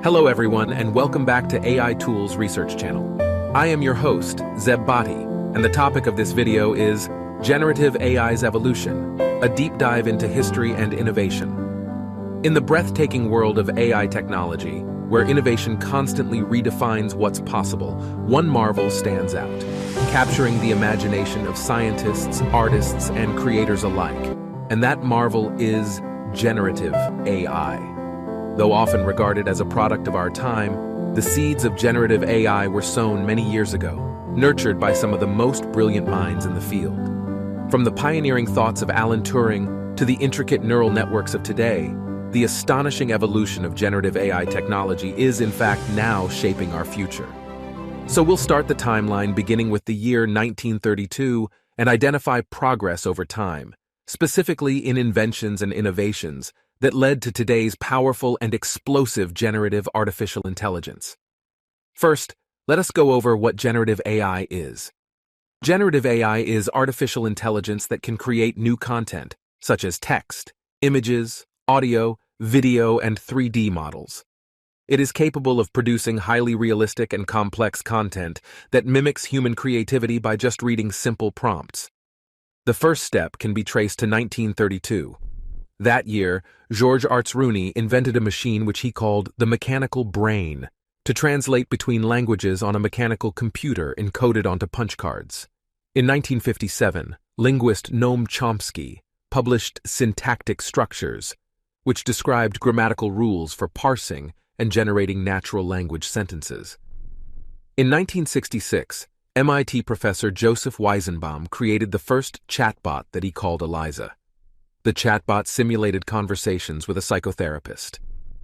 Hello everyone and welcome back to AI Tools Research Channel. I am your host, Zeb Bhatti, and the topic of this video is Generative AI's Evolution, a deep dive into history and innovation. In the breathtaking world of AI technology, where innovation constantly redefines what's possible, one marvel stands out, capturing the imagination of scientists, artists, and creators alike. And that marvel is generative AI. Though often regarded as a product of our time, the seeds of generative AI were sown many years ago, nurtured by some of the most brilliant minds in the field. From the pioneering thoughts of Alan Turing to the intricate neural networks of today, the astonishing evolution of generative AI technology is in fact now shaping our future. So we'll start the timeline beginning with the year 1932 and identify progress over time, specifically in inventions and innovations that led to today's powerful and explosive generative artificial intelligence. First, let us go over what generative AI is. Generative AI is artificial intelligence that can create new content, such as text, images, audio, video, and 3D models. It is capable of producing highly realistic and complex content that mimics human creativity by just reading simple prompts. The first step can be traced to 1932. That year, George Rooney invented a machine which he called the mechanical brain to translate between languages on a mechanical computer encoded onto punch cards. In 1957, linguist Noam Chomsky published Syntactic Structures, which described grammatical rules for parsing and generating natural language sentences. In 1966, MIT professor Joseph Weizenbaum created the first chatbot that he called Eliza. The chatbot simulated conversations with a psychotherapist.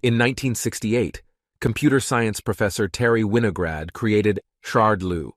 In 1968, computer science professor Terry Winograd created Shardlu,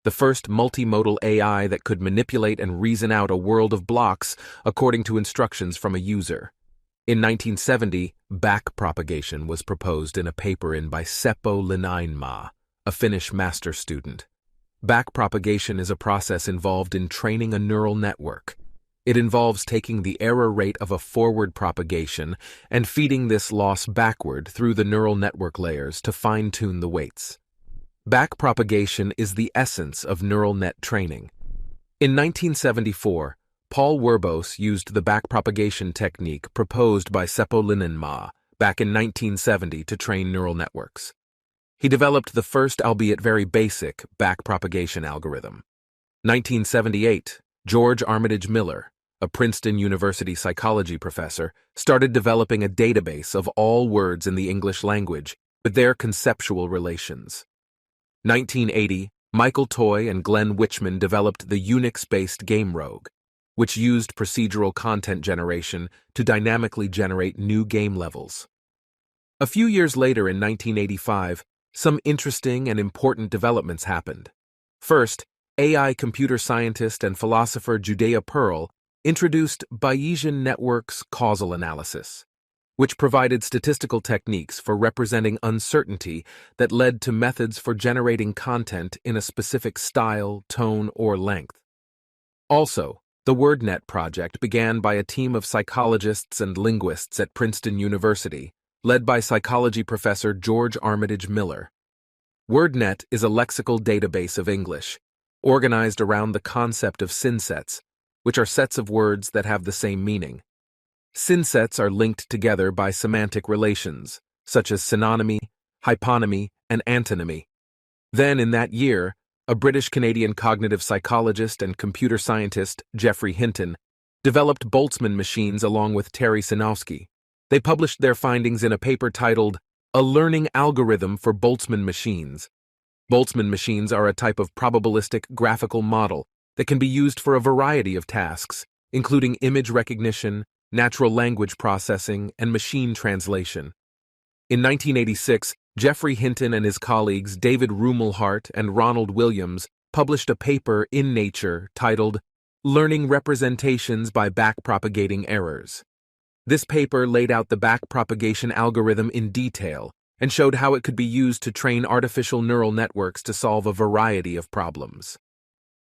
the first multimodal AI that could manipulate and reason out a world of blocks according to instructions from a user. In 1970, backpropagation was proposed in a paper by Seppo Linnainmaa, a Finnish master student. Backpropagation is a process involved in training a neural network. It involves taking the error rate of a forward propagation and feeding this loss backward through the neural network layers to fine-tune the weights. Backpropagation is the essence of neural net training. In 1974, Paul Werbos used the backpropagation technique proposed by Seppo Linnainmaa back in 1970 to train neural networks. He developed the first, albeit very basic, backpropagation algorithm. 1978, George Armitage Miller, a Princeton University psychology professor, started developing a database of all words in the English language with their conceptual relations. 1980, Michael Toy and Glenn Wichman developed the Unix-based Game Rogue, which used procedural content generation to dynamically generate new game levels. A few years later in 1985, some interesting and important developments happened. First, AI computer scientist and philosopher Judea Pearl introduced Bayesian networks causal analysis, which provided statistical techniques for representing uncertainty that led to methods for generating content in a specific style, tone, or length. Also, the WordNet project began by a team of psychologists and linguists at Princeton University, led by psychology professor George Armitage Miller. WordNet is a lexical database of English, organized around the concept of synsets, which are sets of words that have the same meaning. Synsets are linked together by semantic relations, such as synonymy, hyponymy, and antonymy. Then, in that year, a British-Canadian cognitive psychologist and computer scientist, Geoffrey Hinton, developed Boltzmann machines along with Terry Sinowski. They published their findings in a paper titled A Learning Algorithm for Boltzmann Machines. Boltzmann machines are a type of probabilistic graphical model that can be used for a variety of tasks, including image recognition, natural language processing, and machine translation. In 1986, Geoffrey Hinton and his colleagues David Rumelhart and Ronald Williams published a paper in Nature titled Learning Representations by Backpropagating Errors. This paper laid out the backpropagation algorithm in detail and showed how it could be used to train artificial neural networks to solve a variety of problems.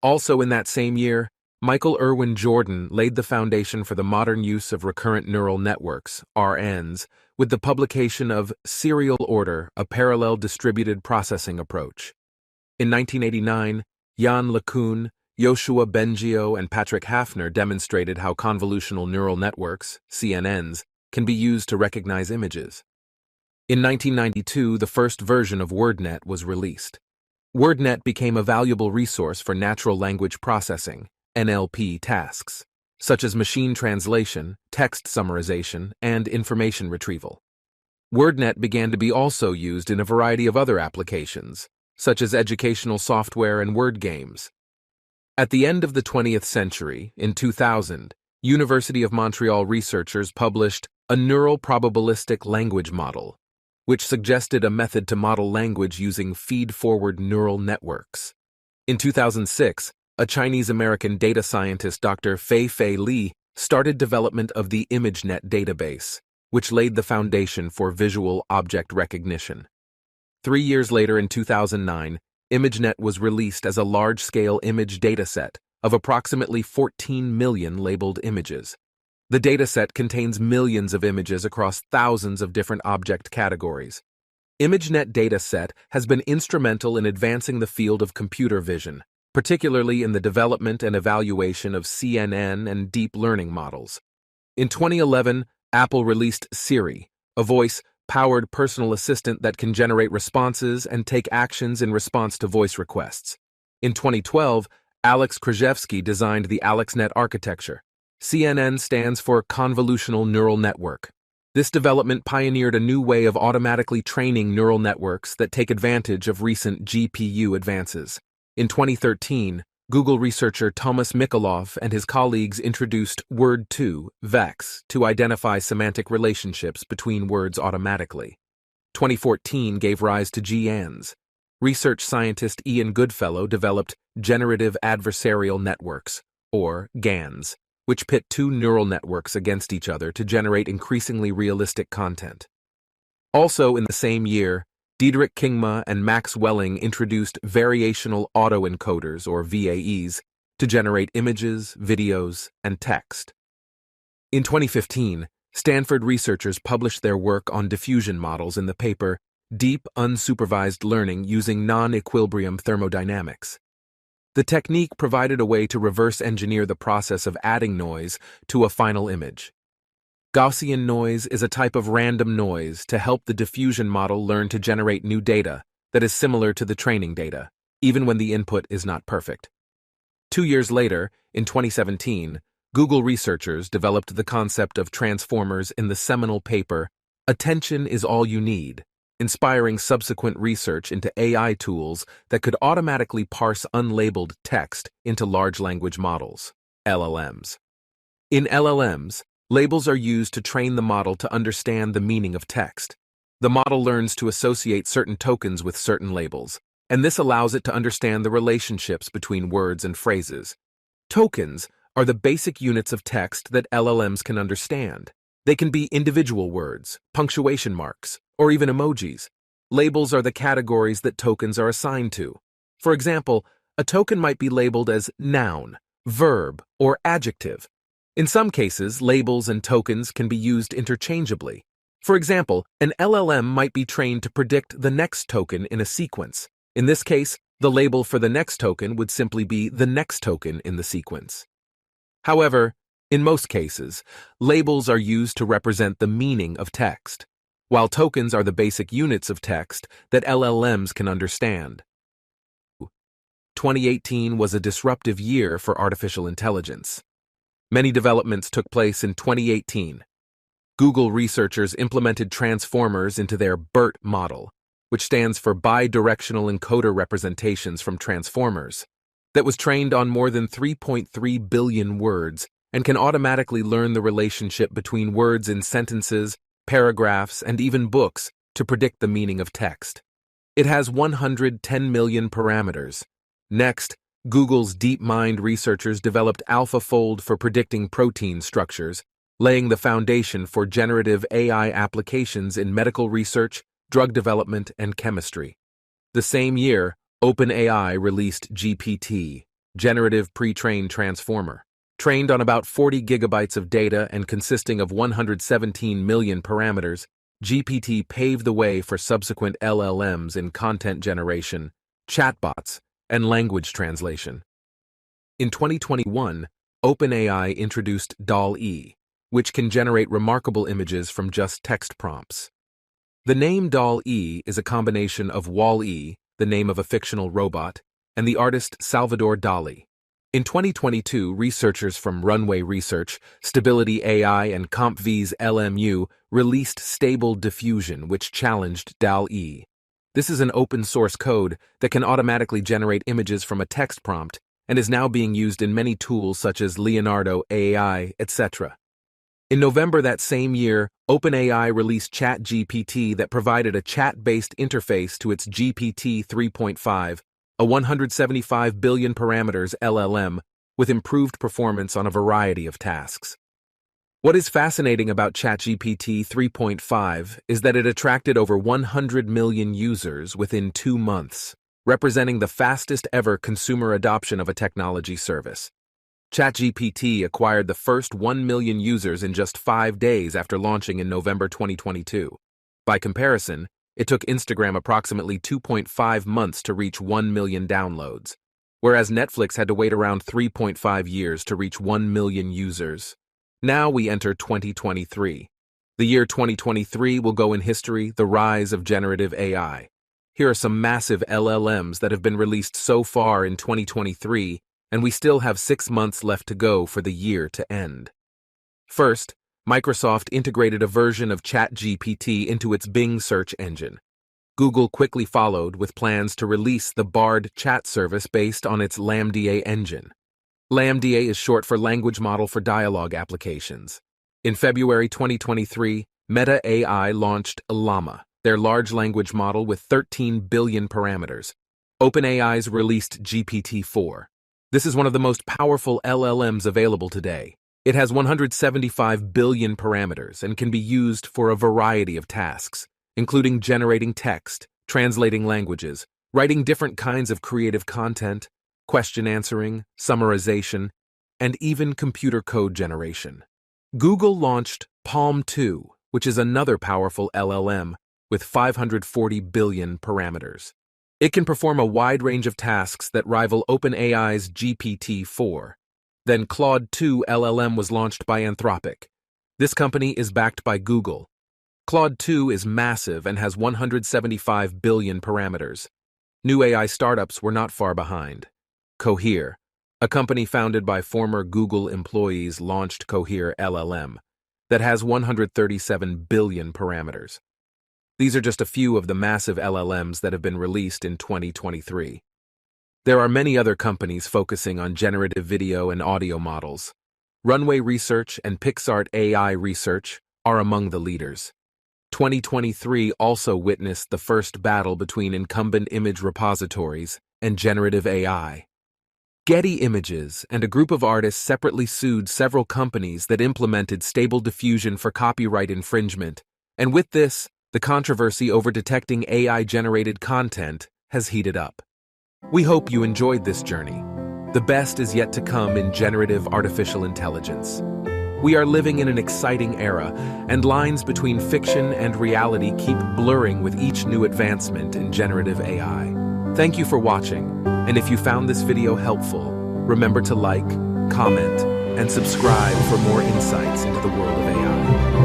Also in that same year, Michael Irwin Jordan laid the foundation for the modern use of recurrent neural networks, RNs, with the publication of Serial Order, a parallel distributed processing approach. In 1989, Jan LeCun, Yoshua Bengio, and Patrick Hafner demonstrated how convolutional neural networks, CNNs, can be used to recognize images. In 1992, the first version of WordNet was released. WordNet became a valuable resource for natural language processing, NLP tasks, such as machine translation, text summarization, and information retrieval. WordNet began to be also used in a variety of other applications, such as educational software and word games. At the end of the 20th century, in 2000, University of Montreal researchers published a neural probabilistic language model, which suggested a method to model language using feed-forward neural networks. In 2006, a Chinese-American data scientist, Dr. Fei Li, started development of the ImageNet database, which laid the foundation for visual object recognition. 3 years later, in 2009, ImageNet was released as a large-scale image dataset of approximately 14 million labeled images. The dataset contains millions of images across thousands of different object categories. ImageNet dataset has been instrumental in advancing the field of computer vision, particularly in the development and evaluation of CNN and deep learning models. In 2011, Apple released Siri, a voice-powered personal assistant that can generate responses and take actions in response to voice requests. In 2012, Alex Krzyzewski designed the AlexNet architecture. CNN stands for Convolutional Neural Network. This development pioneered a new way of automatically training neural networks that take advantage of recent GPU advances. In 2013, Google researcher Thomas Mikolov and his colleagues introduced Word2, VEX, to identify semantic relationships between words automatically. 2014 gave rise to GANs. Research scientist Ian Goodfellow developed Generative Adversarial Networks, or GANs, which pit two neural networks against each other to generate increasingly realistic content. Also in the same year, Diederik Kingma and Max Welling introduced variational autoencoders, or VAEs, to generate images, videos, and text. In 2015, Stanford researchers published their work on diffusion models in the paper Deep Unsupervised Learning Using Non-Equilibrium Thermodynamics. The technique provided a way to reverse engineer the process of adding noise to a final image. Gaussian noise is a type of random noise to help the diffusion model learn to generate new data that is similar to the training data, even when the input is not perfect. 2 years later, in 2017, Google researchers developed the concept of transformers in the seminal paper Attention is All You Need, inspiring subsequent research into AI tools that could automatically parse unlabeled text into large language models, LLMs. In LLMs, labels are used to train the model to understand the meaning of text. The model learns to associate certain tokens with certain labels, and this allows it to understand the relationships between words and phrases. Tokens are the basic units of text that LLMs can understand. They can be individual words, punctuation marks, or even emojis. Labels are the categories that tokens are assigned to. For example, a token might be labeled as noun, verb, or adjective. In some cases, labels and tokens can be used interchangeably. For example, an LLM might be trained to predict the next token in a sequence. In this case, the label for the next token would simply be the next token in the sequence. However, in most cases, labels are used to represent the meaning of text, while tokens are the basic units of text that LLMs can understand. 2018 was a disruptive year for artificial intelligence. Many developments took place in 2018. Google researchers implemented transformers into their BERT model, which stands for Bidirectional Encoder Representations from Transformers, that was trained on more than 3.3 billion words and can automatically learn the relationship between words in sentences, paragraphs, and even books to predict the meaning of text. It has 110 million parameters. Next, Google's DeepMind researchers developed AlphaFold for predicting protein structures, laying the foundation for generative AI applications in medical research, drug development, and chemistry. The same year, OpenAI released GPT, Generative Pre-trained Transformer. Trained on about 40 gigabytes of data and consisting of 117 million parameters, GPT paved the way for subsequent LLMs in content generation, chatbots, and language translation. In 2021, OpenAI introduced DALL-E, which can generate remarkable images from just text prompts. The name DALL-E is a combination of Wall-E, the name of a fictional robot, and the artist Salvador Dali. In 2022, researchers from Runway Research, Stability AI, and CompV's LMU released Stable Diffusion, which challenged DALL-E. This is an open-source code that can automatically generate images from a text prompt and is now being used in many tools such as Leonardo AI, etc. In November that same year, OpenAI released ChatGPT that provided a chat-based interface to its GPT 3.5, a 175 billion parameters LLM, with improved performance on a variety of tasks. What is fascinating about ChatGPT 3.5 is that it attracted over 100 million users within 2 months, representing the fastest ever consumer adoption of a technology service. ChatGPT acquired the first 1 million users in just 5 days after launching in November 2022. By comparison, it took Instagram approximately 2.5 months to reach 1 million downloads, whereas Netflix had to wait around 3.5 years to reach 1 million users. Now we enter 2023. The year 2023 will go in history, the rise of generative AI. Here are some massive LLMs that have been released so far in 2023, and we still have 6 months left to go for the year to end. First, Microsoft integrated a version of ChatGPT into its Bing search engine. Google quickly followed with plans to release the Bard chat service based on its LaMDA engine. LaMDA is short for Language Model for Dialogue Applications. In February 2023, Meta AI launched Llama, their large language model with 13 billion parameters. OpenAI's released GPT-4. This is one of the most powerful LLMs available today. It has 175 billion parameters and can be used for a variety of tasks, including generating text, translating languages, writing different kinds of creative content, question answering, summarization, and even computer code generation. Google launched Palm 2, which is another powerful LLM with 540 billion parameters. It can perform a wide range of tasks that rival OpenAI's GPT-4. Then Claude 2 LLM was launched by Anthropic. This company is backed by Google. Claude 2 is massive and has 175 billion parameters. New AI startups were not far behind. Cohere, a company founded by former Google employees, launched Cohere LLM that has 137 billion parameters. These are just a few of the massive LLMs that have been released in 2023. There are many other companies focusing on generative video and audio models. Runway Research and Pixart AI Research are among the leaders. 2023 also witnessed the first battle between incumbent image repositories and generative AI. Getty Images and a group of artists separately sued several companies that implemented Stable Diffusion for copyright infringement, and with this, the controversy over detecting AI-generated content has heated up. We hope you enjoyed this journey. The best is yet to come in generative artificial intelligence. We are living in an exciting era, and lines between fiction and reality keep blurring with each new advancement in generative AI. Thank you for watching, and if you found this video helpful, remember to like, comment, and subscribe for more insights into the world of AI.